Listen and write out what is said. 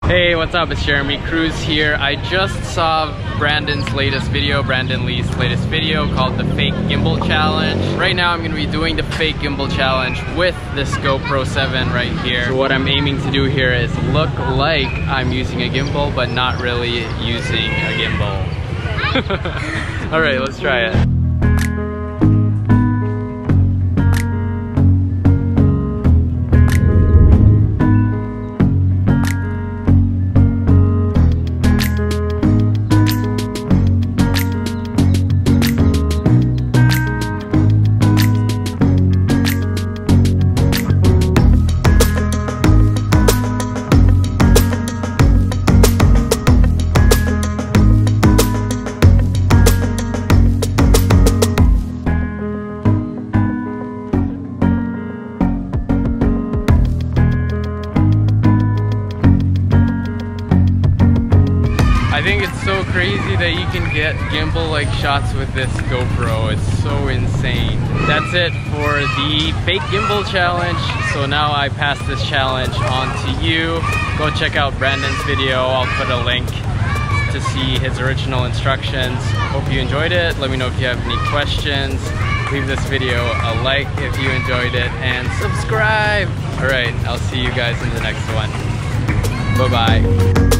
Hey, what's up? It's Jeremy Kruis here. I just saw Brandon Lee's latest video called the Fake Gimbal Challenge. Right now I'm going to be doing the Fake Gimbal Challenge with this GoPro 7 right here. So what I'm aiming to do here is look like I'm using a gimbal, but not really using a gimbal. Alright, let's try it. I think it's so crazy that you can get gimbal-like shots with this GoPro. It's so insane. That's it for the Fake Gimbal Challenge. So now I pass this challenge on to you. Go check out Brandon's video. I'll put a link to see his original instructions. Hope you enjoyed it. Let me know if you have any questions. Leave this video a like if you enjoyed it and subscribe. Alright, I'll see you guys in the next one. Bye-bye.